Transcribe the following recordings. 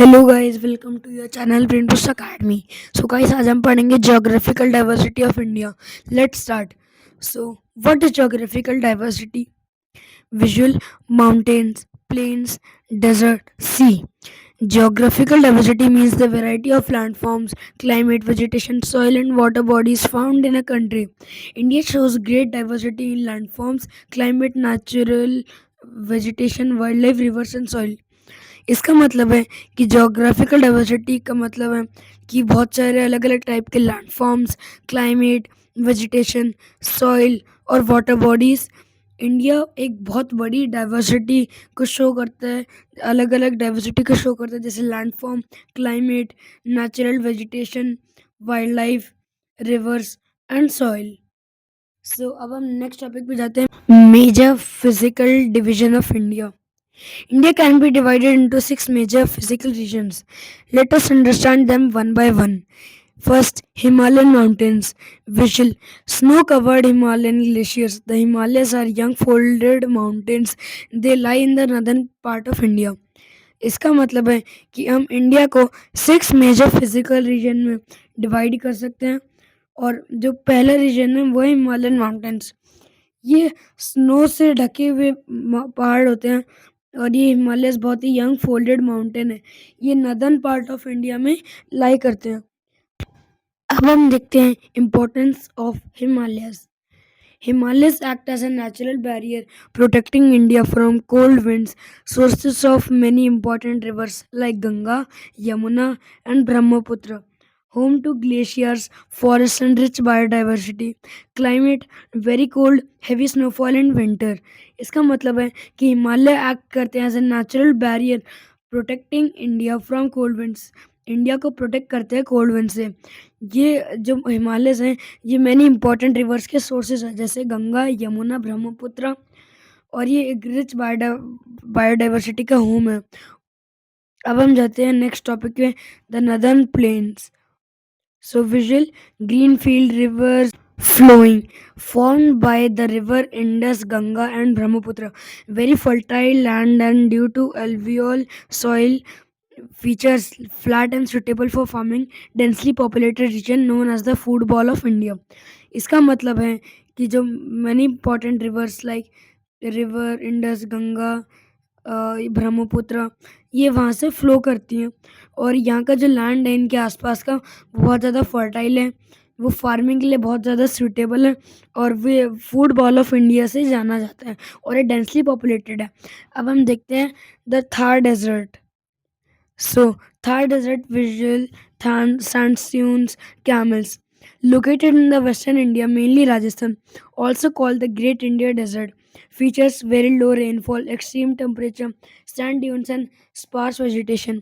Hello guys, welcome to your channel प्रिंटूस academy. So guys, आज हम पढ़ेंगे geographical diversity of India. Let's start. So what is geographical diversity? Visual: mountains, plains, desert, sea. Geographical diversity means the variety of landforms, climate, vegetation, soil, and water bodies found in a country. India shows great diversity in landforms, climate, natural vegetation, wildlife, rivers, and soil. इसका मतलब है कि geographical diversity का मतलब है कि बहुत सारे अलग अलग टाइप के लैंडफॉर्म्स, क्लाइमेट, वेजिटेशन, सॉइल और वाटर बॉडीज़। इंडिया एक बहुत बड़ी डाइवर्सिटी को शो करता है, अलग अलग डाइवर्सिटी को शो करता है, जैसे landform, climate, natural vegetation, wildlife, rivers and soil. So अब हम नेक्स्ट टॉपिक पे जाते हैं, major physical division of India. India can be divided into six major physical regions. Let us understand them one by one. First, Himalayan mountains. Visual: snow covered Himalayan glaciers. The Himalayas are young folded mountains. They lie in the northern part of India. इसका मतलब है कि हम India को six major physical reason में divide कर सकते हैं। और जो पहला रीजन है वो है हिमालयन माउंटेन्स। ये स्नो से ढके हुए पहाड़ होते हैं और ये हिमालयस बहुत ही यंग फोल्डेड माउंटेन है। ये नदर्न पार्ट ऑफ इंडिया में लाई करते हैं। अब हम देखते हैं importance of Himalayas. Himalayas act as a natural barrier protecting India from cold winds, sources of many important rivers like Ganga, Yamuna, and Brahmaputra. Home to glaciers, forests, and rich biodiversity. Climate: very cold, heavy snowfall in winter. इसका मतलब है कि Himalaya act करते हैं as a natural barrier protecting India from cold winds. India को protect करते हैं cold wind से। ये जो हिमालयस हैं, ये मैनी इंपॉर्टेंट रिवर्स के सोर्सेज हैं, जैसे गंगा, यमुना, ब्रह्मपुत्र। और ये एक रिच बायोडाइवर्सिटी का होम है। अब हम जाते हैं नेक्स्ट टॉपिक पे, the northern plains. So visual: green field rivers flowing, formed by the river Indus, Ganga, and Brahmaputra. Very fertile land, and due to alluvial soil features flat and suitable for farming, densely populated region known as the food ball of India. इसका मतलब है कि जो many important rivers like river Indus, Ganga, Brahmaputra, ये वहाँ से flow करती हैं। और यहाँ का जो लैंड है इनके आसपास का, वो बहुत ज़्यादा फर्टाइल है, वो फार्मिंग के लिए बहुत ज़्यादा सूटेबल है और वे फूड बॉल ऑफ इंडिया से जाना जाता है और ये डेंसली पॉपुलेटेड है। अब हम देखते हैं the Thar desert. So, Thar Desert visual sand dunes, camels. Located in the western India, mainly Rajasthan, also called the Great India Desert, features very low rainfall, extreme temperature, sand dunes and sparse vegetation.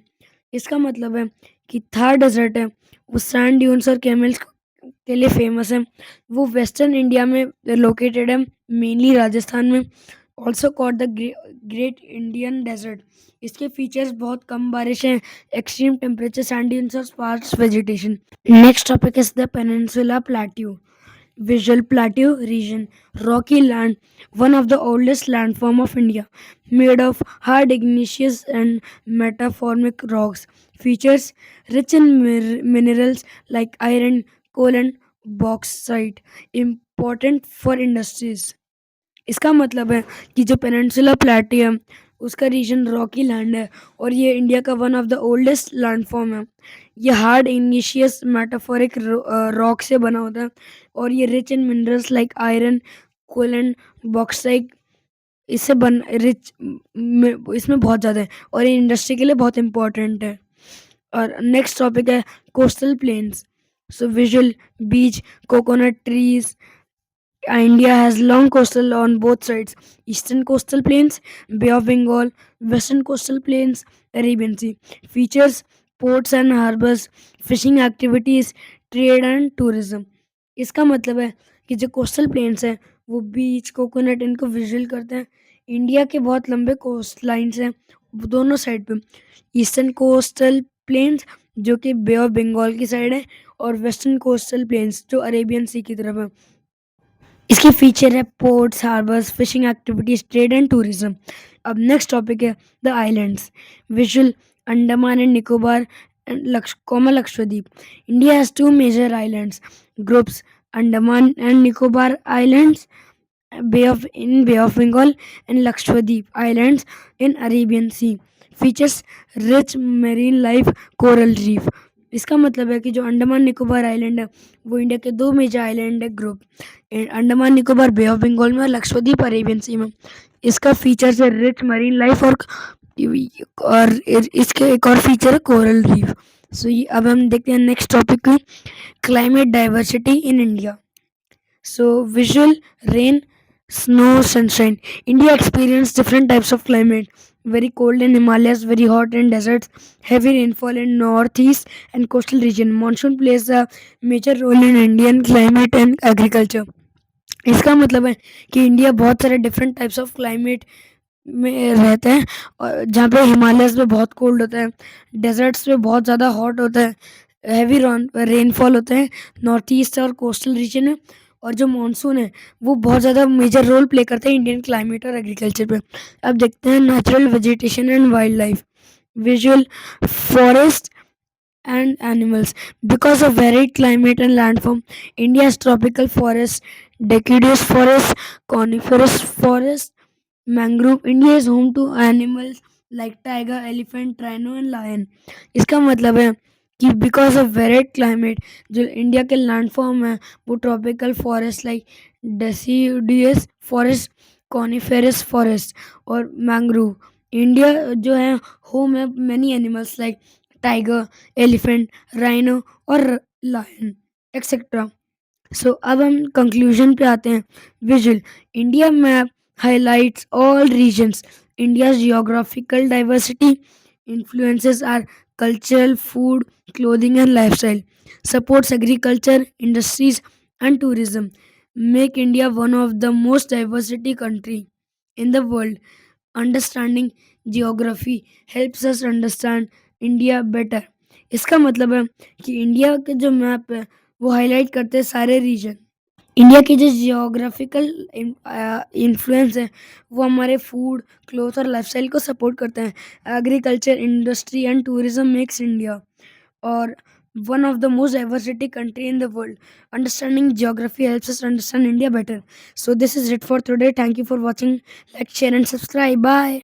इसका मतलब है कि Thar desert है वो sand dunes और camels के लिए famous है। वो वेस्टर्न इंडिया में लोकेटेड है, मेनली राजस्थान में, also called the great Indian desert. इसके फीचर्स बहुत कम बारिश हैं, एक्सट्रीम टेम्परेचर, सैंड ड्यून्स और sparse vegetation. Next topic is the peninsula plateau. Visual Plateau region, rocky land, one of the oldest landform of India, made of hard igneous and metamorphic rocks. Features rich in minerals like iron, coal, and bauxite, important for industries. इसका मतलब है कि जो peninsula प्लेटू है उसका reason Rocky land है और ये इंडिया का one of the oldest landform है। ये हार्ड इग्निशियस मेटाफोरिक रॉक से बना होता है और ये rich in minerals like iron, coal and bauxite. इससे बन रिच इसमें बहुत ज़्यादा है और ये इंडस्ट्री के लिए बहुत इंपॉर्टेंट है। और नेक्स्ट टॉपिक है coastal planes. So visual: beach, coconut trees. India has long coastal on both sides: eastern coastal plains, Bay of Bengal, western coastal plains, Arabian Sea. Features ports and harbors, fishing activities, trade and tourism. इसका मतलब है कि जो coastal planes हैं वो बीच, coconut इनको visual करते हैं। इंडिया के बहुत लंबे कोस्ट लाइन्स हैं दोनों साइड पे। ईस्टर्न कोस्टल प्लेन्स जो कि बे ऑफ बंगाल की साइड है और वेस्टर्न कोस्टल प्लेन्स जो अरेबियन सी की तरफ है। इसके फीचर है ports, harbours, fishing activities, trade and tourism. अब नेक्स्ट टॉपिक है the islands. Visual: Andaman and Nicobar and Lakshadweep. India has two major islands groups: Andaman and Nicobar Islands, Bay of Bengal, and Lakshadweep Islands in Arabian Sea. Features rich marine life, coral reef. इसका मतलब है कि जो Andaman Nicobar island है वो India के दो major island है group, Andaman Nicobar bay of Bengal में और लक्षद्वीप अरेबियन सी में। इसका फीचर्स है रिच मरीन लाइफ और इसके एक और फीचर है कोरल रीफ। सो ये अब हम देखते हैं next topic, climate diversity in India. So visual rain, snow, sunshine. India experienced different types of climate. Very cold in Himalayas, very hot in deserts, heavy rainfall in northeast and coastal region. Monsoon plays a major role in Indian climate and agriculture. इसका मतलब है कि India बहुत सारे different types of climate में रहता है, और जहाँ पे हिमालयस में बहुत कोल्ड होता है, डेजर्ट्स में बहुत ज़्यादा हॉट होता है, हैवी रेनफॉल होता है नॉर्थ ईस्ट और कोस्टल रीजन में, और जो मानसून है वो बहुत ज़्यादा मेजर रोल प्ले करता है इंडियन क्लाइमेट और एग्रीकल्चर पे। अब देखते हैं natural vegetation and wild life. Visual, forest and animals. Because of varied climate and landform, India's tropical forests, deciduous forests, coniferous forests, mangrove. India is home to animals like tiger, elephant, rhino and lion. इसका मतलब है कि because of varied climate जो India के landform है वो tropical forest like deciduous forest, coniferous forest और mangrove. India जो है होम है many animals like tiger, elephant, rhino और लायन एक्सेट्रा। सो अब हम कंक्लूजन पे आते हैं। Visual, India map highlights all regions. India's geographical diversity influences our cultural, food, clothing, and lifestyle, supports agriculture, industries, and tourism, make India one of the most diversity country in the world. Understanding geography helps us understand India better. इसका मतलब है कि India के जो map है वो highlight करते हैं सारे रीजन। इंडिया की जो जियोग्राफिकल इन्फ्लुएंस है वो हमारे फूड, क्लोथ और लाइफस्टाइल को सपोर्ट करते हैं। Agriculture, industry and tourism makes India और one of the most diversity country in the world. Understanding geography helps us understand India better. So this is it for today. Thank you for watching. Like, share and subscribe. Bye.